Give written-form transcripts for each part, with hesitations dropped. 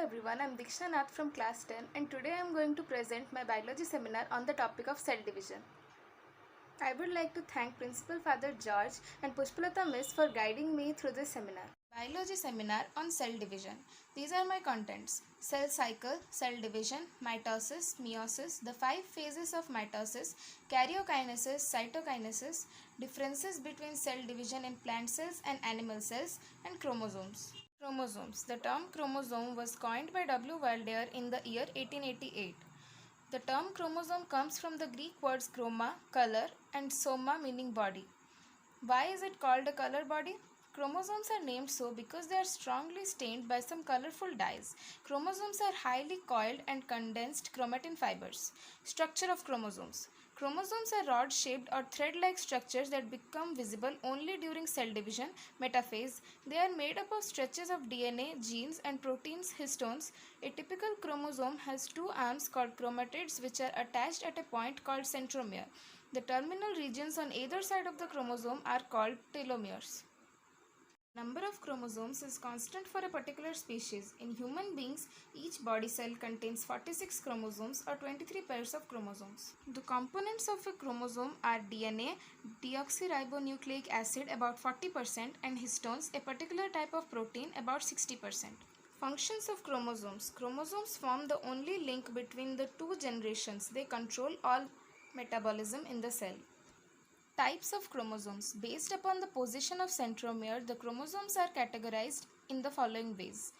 everyone, I'm Diksha Nath from class 10 and today I'm going to present my biology seminar on the topic of cell division. I would like to thank Principal Father George and Pushpalata Miss for guiding me through this seminar. Biology seminar on cell division. These are my contents: cell cycle, cell division, mitosis, meiosis, the 5 phases of mitosis, karyokinesis, cytokinesis, differences between cell division in plant cells and animal cells, and chromosomes. Chromosomes. The term chromosome was coined by W. Waldeyer in the year 1888. The term chromosome comes from the Greek words chroma, color, and soma, meaning body. Why is it called a color body? Chromosomes are named so because they are strongly stained by some colorful dyes. Chromosomes are highly coiled and condensed chromatin fibers. Structure of chromosomes. Chromosomes are rod-shaped or thread-like structures that become visible only during cell division, metaphase. They are made up of stretches of DNA, genes, and proteins, histones. A typical chromosome has 2 arms called chromatids which are attached at a point called centromere. The terminal regions on either side of the chromosome are called telomeres. Number of chromosomes is constant for a particular species. In human beings, each body cell contains 46 chromosomes or 23 pairs of chromosomes. The components of a chromosome are DNA, deoxyribonucleic acid about 40%, and histones, a particular type of protein, about 60%. Functions of chromosomes. Chromosomes form the only link between the two generations. They control all metabolism in the cell. Types of chromosomes. Based upon the position of centromere, the chromosomes are categorized in the following ways.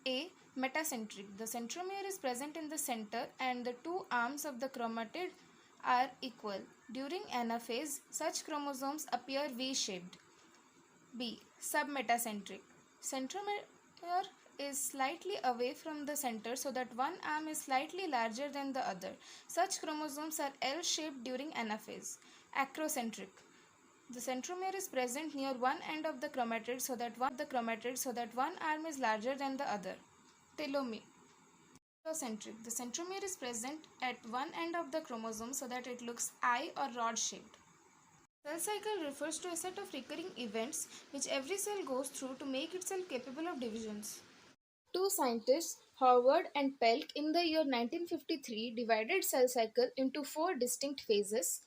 A. Metacentric. The centromere is present in the center and the 2 arms of the chromatid are equal. During anaphase, such chromosomes appear V-shaped. B. Submetacentric. Centromere is slightly away from the center so that one arm is slightly larger than the other. Such chromosomes are L-shaped during anaphase. Acrocentric. The centromere is present near one end of the chromatid so that one arm is larger than the other. Telomere. Telocentric. The centromere is present at one end of the chromosome so that it looks eye or rod shaped. Cell cycle refers to a set of recurring events which every cell goes through to make itself capable of divisions. Two scientists, Howard and Pelk, in the year 1953 divided cell cycle into 4 distinct phases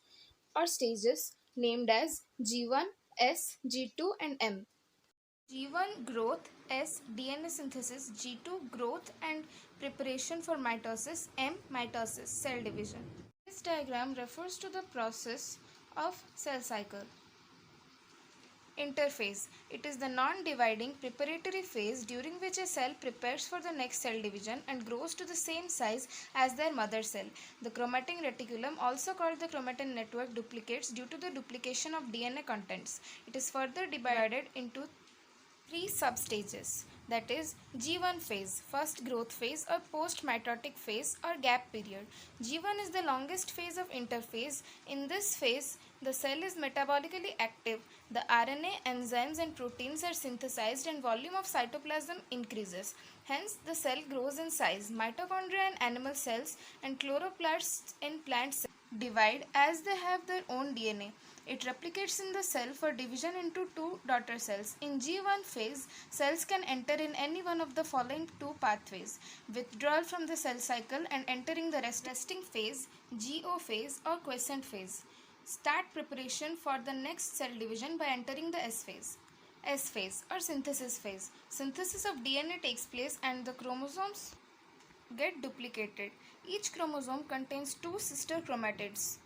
or stages named as G1, S, G2 and M. G1 growth, S DNA synthesis, G2 growth and preparation for mitosis, M mitosis cell division. This diagram refers to the process of cell cycle. Interphase. It is the non-dividing preparatory phase during which a cell prepares for the next cell division and grows to the same size as their mother cell. The chromatin reticulum, also called the chromatin network, duplicates due to the duplication of DNA contents. It is further divided into 3 substages, that is G1 phase, first growth phase or post-mitotic phase or gap period. G1 is the longest phase of interphase. In this phase, the cell is metabolically active. The RNA, enzymes and proteins are synthesized and volume of cytoplasm increases. Hence, the cell grows in size. Mitochondria in animal cells and chloroplasts in plant cells divide as they have their own DNA. It replicates in the cell for division into 2 daughter cells. In G1 phase, cells can enter in any one of the following 2 pathways: withdrawal from the cell cycle and entering the resting phase, GO phase or quiescent phase. Start preparation for the next cell division by entering the S phase. S phase or synthesis phase. Synthesis of DNA takes place and the chromosomes get duplicated. Each chromosome contains 2 sister chromatids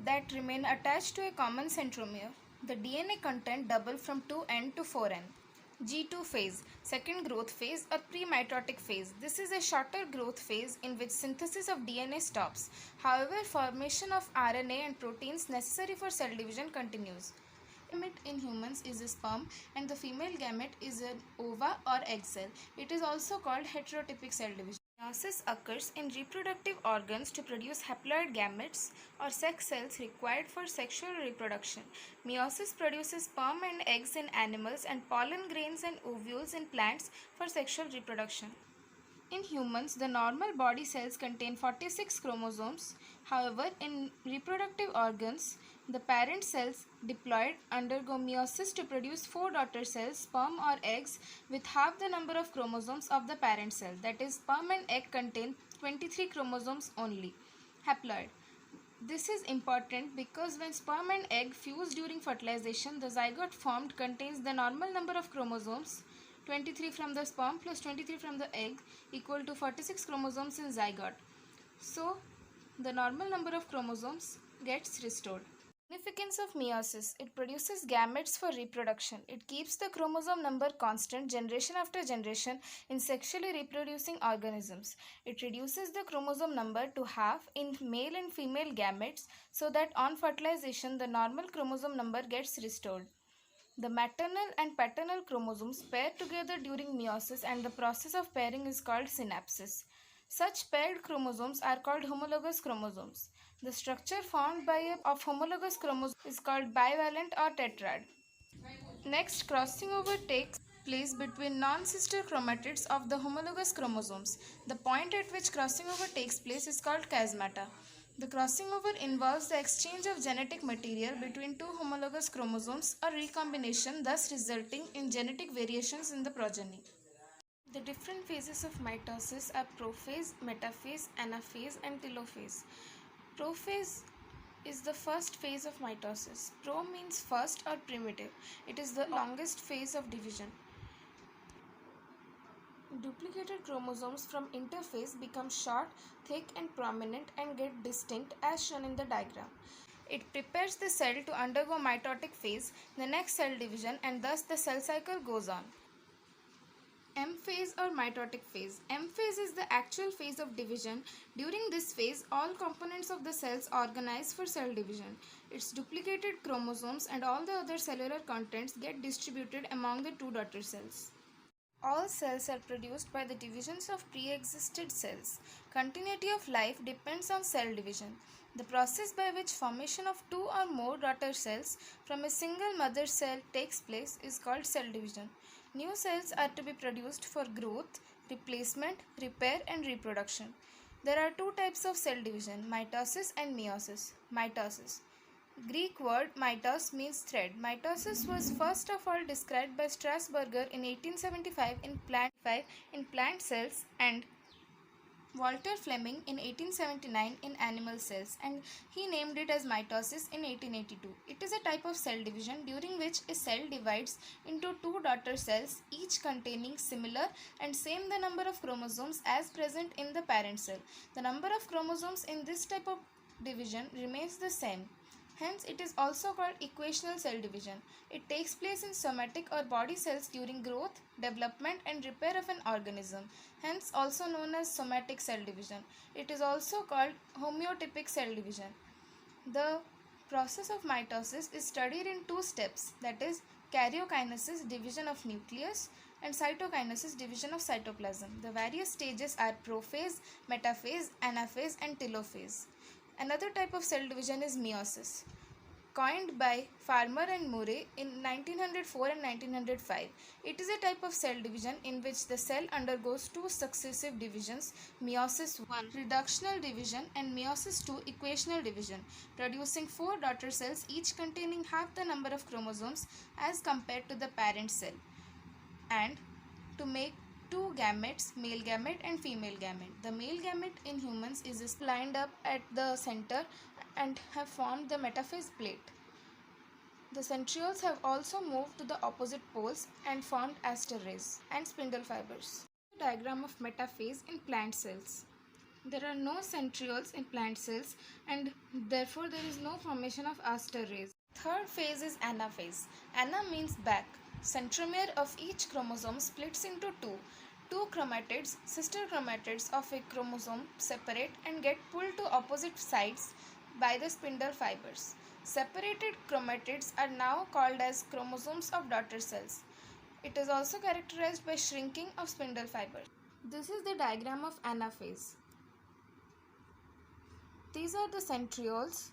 that remain attached to a common centromere. The DNA content double from 2N to 4N. G2 phase, second growth phase or pre-mitotic phase. This is a shorter growth phase in which synthesis of DNA stops. However, formation of RNA and proteins necessary for cell division continues. Gamete in humans is a sperm and the female gamete is an ova or egg cell. It is also called heterotypic cell division. Meiosis occurs in reproductive organs to produce haploid gametes or sex cells required for sexual reproduction. Meiosis produces sperm and eggs in animals and pollen grains and ovules in plants for sexual reproduction. In humans, the normal body cells contain 46 chromosomes. However, in reproductive organs, the parent cells diploid undergo meiosis to produce 4 daughter cells, sperm or eggs, with half the number of chromosomes of the parent cell. That is, sperm and egg contain 23 chromosomes only. Haploid. This is important because when sperm and egg fuse during fertilization, the zygote formed contains the normal number of chromosomes, 23 from the sperm plus 23 from the egg, equal to 46 chromosomes in zygote. So, the normal number of chromosomes gets restored. Significance of meiosis. It produces gametes for reproduction. It keeps the chromosome number constant generation after generation in sexually reproducing organisms. It reduces the chromosome number to half in male and female gametes so that on fertilization the normal chromosome number gets restored. The maternal and paternal chromosomes pair together during meiosis and the process of pairing is called synapsis. Such paired chromosomes are called homologous chromosomes. The structure formed of homologous chromosomes is called bivalent or tetrad. Next, crossing over takes place between non-sister chromatids of the homologous chromosomes. The point at which crossing over takes place is called chiasmata. The crossing over involves the exchange of genetic material between two homologous chromosomes or recombination, thus resulting in genetic variations in the progeny. The different phases of mitosis are prophase, metaphase, anaphase, and telophase. Prophase is the first phase of mitosis. Pro means first or primitive. It is the longest phase of division. Duplicated chromosomes from interphase become short, thick, and prominent and get distinct as shown in the diagram. It prepares the cell to undergo mitotic phase, the next cell division, and thus the cell cycle goes on. M phase or mitotic phase. M phase is the actual phase of division. During this phase, all components of the cells organize for cell division. Its duplicated chromosomes and all the other cellular contents get distributed among the two daughter cells. All cells are produced by the divisions of pre-existed cells. Continuity of life depends on cell division. The process by which formation of two or more daughter cells from a single mother cell takes place is called cell division. New cells are to be produced for growth, replacement, repair, and reproduction. There are two types of cell division, mitosis and meiosis. Mitosis. Greek word mitos means thread. Mitosis was first of all described by Strasburger in 1875 in plant cells and Walter Fleming in 1879 in animal cells, and he named it as mitosis in 1882. It is a type of cell division during which a cell divides into two daughter cells, each containing similar and same the number of chromosomes as present in the parent cell. The number of chromosomes in this type of division remains the same. Hence, it is also called equational cell division. It takes place in somatic or body cells during growth, development, and repair of an organism. Hence, also known as somatic cell division. It is also called homeotypic cell division. The process of mitosis is studied in two steps, that is, karyokinesis, division of nucleus, and cytokinesis, division of cytoplasm. The various stages are prophase, metaphase, anaphase, and telophase. Another type of cell division is meiosis, coined by Farmer and Murray in 1904 and 1905. It is a type of cell division in which the cell undergoes two successive divisions, meiosis 1 reductional division and meiosis 2 equational division, producing four daughter cells each containing half the number of chromosomes as compared to the parent cell, and to make two gametes, male gamete and female gamete. The male gamete in humans is lined up at the center and have formed the metaphase plate. The centrioles have also moved to the opposite poles and formed aster rays and spindle fibers. Diagram of metaphase in plant cells. There are no centrioles in plant cells and therefore there is no formation of aster rays. Third phase is anaphase. Ana means back. Centromere of each chromosome splits into two. Two chromatids, sister chromatids of a chromosome, separate and get pulled to opposite sides by the spindle fibers. Separated chromatids are now called as chromosomes of daughter cells. It is also characterized by shrinking of spindle fibers. This is the diagram of anaphase. These are the centrioles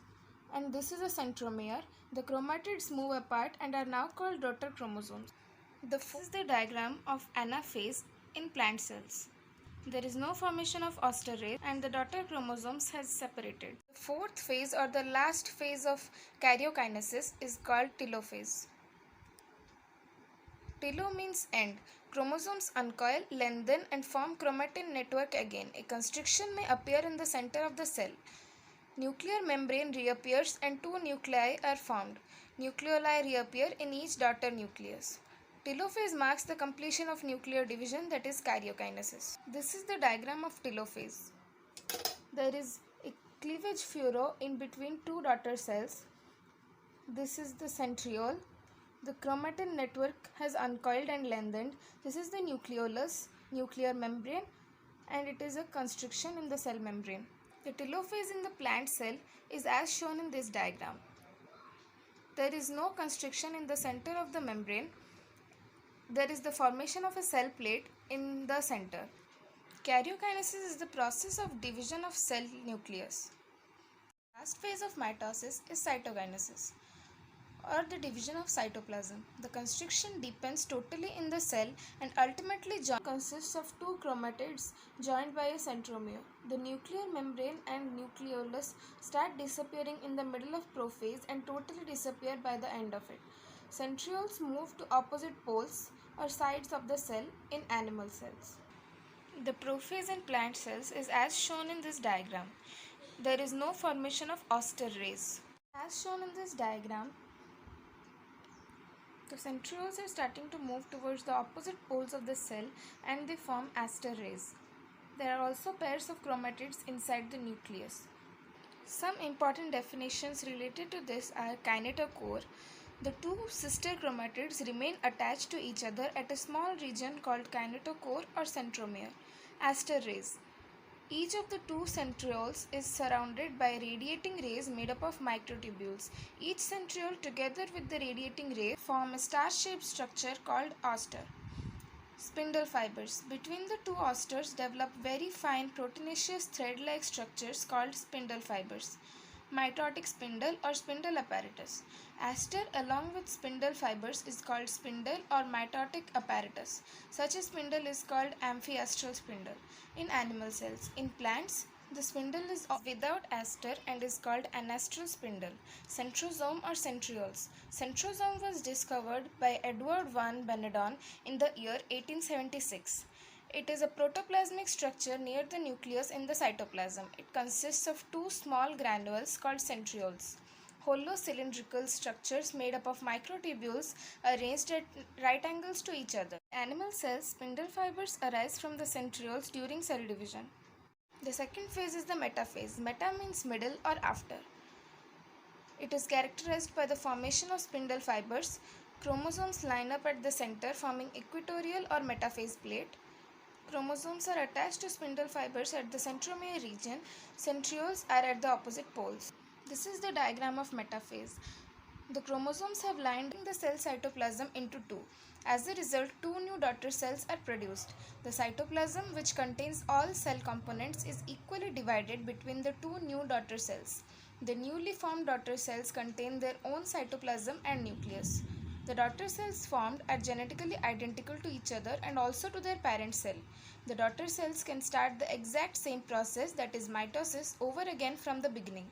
and this is a centromere. The chromatids move apart and are now called daughter chromosomes. This is the diagram of anaphase in plant cells. There is no formation of osterase and the daughter chromosomes has separated. The fourth phase or the last phase of karyokinesis is called telophase. Telo means end. Chromosomes uncoil, lengthen and form chromatin network again. A constriction may appear in the center of the cell. Nuclear membrane reappears and two nuclei are formed. Nucleoli reappear in each daughter nucleus. Telophase marks the completion of nuclear division, that is karyokinesis. This is the diagram of telophase. There is a cleavage furrow in between two daughter cells. This is the centriole. The chromatin network has uncoiled and lengthened. This is the nucleolus, nuclear membrane, and it is a constriction in the cell membrane. The telophase in the plant cell is as shown in this diagram. There is no constriction in the center of the membrane. There is the formation of a cell plate in the center. Karyokinesis is the process of division of cell nucleus. Last phase of mitosis is cytokinesis, or the division of cytoplasm. The constriction depends totally in the cell and ultimately consists of two chromatids joined by a centromere. The nuclear membrane and nucleolus start disappearing in the middle of prophase and totally disappear by the end of it. Centrioles move to opposite poles or sides of the cell in animal cells. The prophase in plant cells is as shown in this diagram. There is no formation of osterase. As shown in this diagram, the centrioles are starting to move towards the opposite poles of the cell and they form asterase. There are also pairs of chromatids inside the nucleus. Some important definitions related to this are kinetochore. The two sister chromatids remain attached to each other at a small region called kinetochore or centromere. Asterase. Each of the two centrioles is surrounded by radiating rays made up of microtubules. Each centriole together with the radiating ray form a star-shaped structure called oster. Spindle fibers. Between the two osters develop very fine proteinaceous thread-like structures called spindle fibers. Mitotic spindle or spindle apparatus. Aster along with spindle fibers is called spindle or mitotic apparatus. Such a spindle is called amphiastral spindle in animal cells. In plants, the spindle is without aster and is called anastral spindle. Centrosome or centrioles. Centrosome was discovered by Edward van Benedon in the year 1876. It is a protoplasmic structure near the nucleus in the cytoplasm. It consists of two small granules called centrioles. Hollow cylindrical structures made up of microtubules arranged at right angles to each other. In animal cells, spindle fibers arise from the centrioles during cell division. The second phase is the metaphase. Meta means middle or after. It is characterized by the formation of spindle fibers. Chromosomes line up at the center forming equatorial or metaphase plate. Chromosomes are attached to spindle fibers at the centromere region. Centrioles are at the opposite poles. This is the diagram of metaphase. The chromosomes have lined the cell cytoplasm into two. As a result, two new daughter cells are produced. The cytoplasm, which contains all cell components, is equally divided between the two new daughter cells. The newly formed daughter cells contain their own cytoplasm and nucleus. The daughter cells formed are genetically identical to each other and also to their parent cell. The daughter cells can start the exact same process, that is mitosis, over again from the beginning.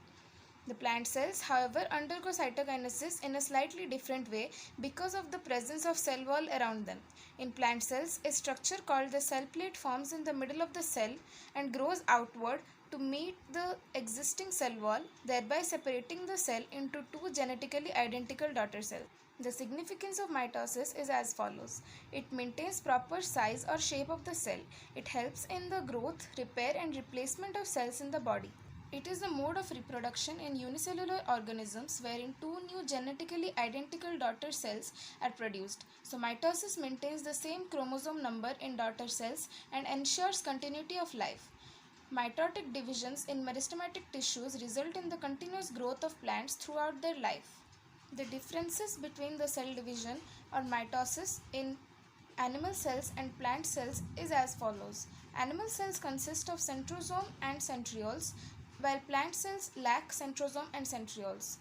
The plant cells, however, undergo cytokinesis in a slightly different way because of the presence of cell wall around them. In plant cells, a structure called the cell plate forms in the middle of the cell and grows outward to meet the existing cell wall, thereby separating the cell into two genetically identical daughter cells. The significance of mitosis is as follows. It maintains proper size or shape of the cell. It helps in the growth, repair and replacement of cells in the body. It is a mode of reproduction in unicellular organisms wherein two new genetically identical daughter cells are produced. So mitosis maintains the same chromosome number in daughter cells and ensures continuity of life. Mitotic divisions in meristematic tissues result in the continuous growth of plants throughout their life. The differences between the cell division or mitosis in animal cells and plant cells is as follows. Animal cells consist of centrosome and centrioles, while plant cells lack centrosome and centrioles.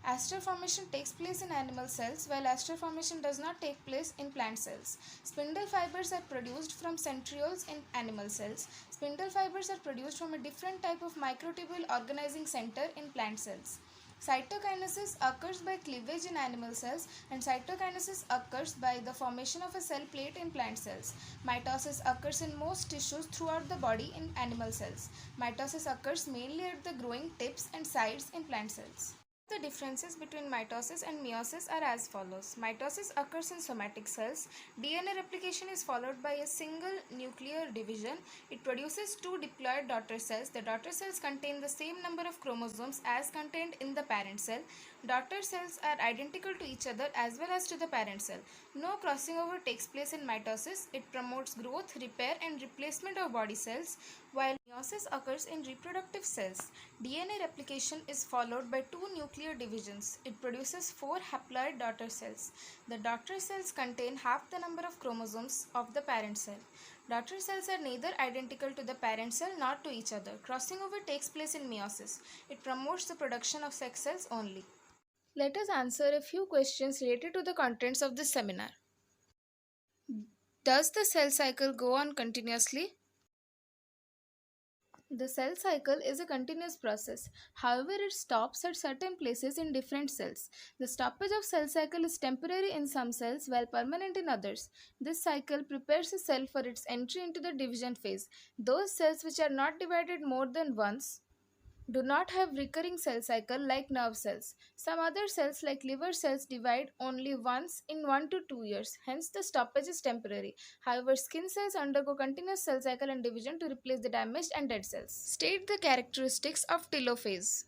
Aster formation takes place in animal cells, while aster formation does not take place in plant cells. Spindle fibers are produced from centrioles in animal cells. Spindle fibers are produced from a different type of microtubule organizing center in plant cells. Cytokinesis occurs by cleavage in animal cells, and cytokinesis occurs by the formation of a cell plate in plant cells. Mitosis occurs in most tissues throughout the body in animal cells. Mitosis occurs mainly at the growing tips and sides in plant cells. The differences between mitosis and meiosis are as follows. Mitosis occurs in somatic cells. DNA replication is followed by a single nuclear division. It produces two diploid daughter cells. The daughter cells contain the same number of chromosomes as contained in the parent cell. Daughter cells are identical to each other as well as to the parent cell. No crossing over takes place in mitosis. It promotes growth, repair and replacement of body cells, while meiosis occurs in reproductive cells. DNA replication is followed by two nuclear divisions. It produces four haploid daughter cells. The daughter cells contain half the number of chromosomes of the parent cell. Daughter cells are neither identical to the parent cell nor to each other. Crossing over takes place in meiosis. It promotes the production of sex cells only. Let us answer a few questions related to the contents of this seminar. Does the cell cycle go on continuously? The cell cycle is a continuous process. However, it stops at certain places in different cells. The stoppage of cell cycle is temporary in some cells while permanent in others. This cycle prepares a cell for its entry into the division phase. Those cells which are not divided more than once do not have recurring cell cycle like nerve cells. Some other cells like liver cells divide only once in 1 to 2 years. Hence the stoppage is temporary. However, skin cells undergo continuous cell cycle and division to replace the damaged and dead cells. State the characteristics of telophase.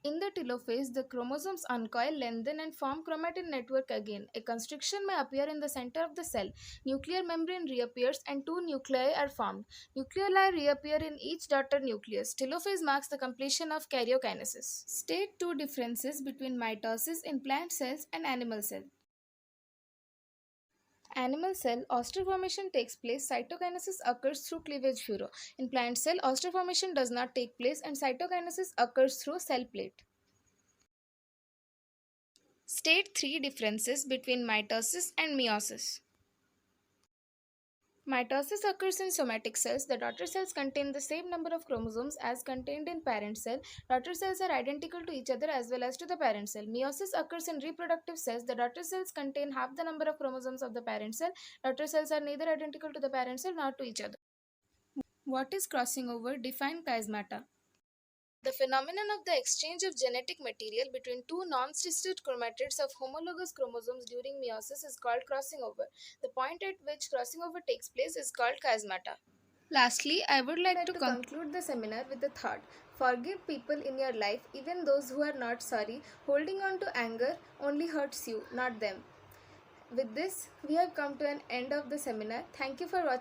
In the telophase, the chromosomes uncoil, lengthen and form chromatin network again. A constriction may appear in the center of the cell. Nuclear membrane reappears and two nuclei are formed. Nucleoli reappear in each daughter nucleus. Telophase marks the completion of karyokinesis. State two differences between mitosis in plant cells and animal cells. Animal cell, ooster formation takes place, cytokinesis occurs through cleavage furrow. In plant cell, ooster formation does not take place and cytokinesis occurs through cell plate. State three differences between mitosis and meiosis. Mitosis occurs in somatic cells. The daughter cells contain the same number of chromosomes as contained in parent cell. Daughter cells are identical to each other as well as to the parent cell. Meiosis occurs in reproductive cells. The daughter cells contain half the number of chromosomes of the parent cell. Daughter cells are neither identical to the parent cell nor to each other. What is crossing over? Define chiasmata. The phenomenon of the exchange of genetic material between two non-sister chromatids of homologous chromosomes during meiosis is called crossing over. The point at which crossing over takes place is called chiasmata. Lastly, I would like to conclude the seminar with a thought. Forgive people in your life, even those who are not sorry. Holding on to anger only hurts you, not them. With this, we have come to an end of the seminar. Thank you for watching.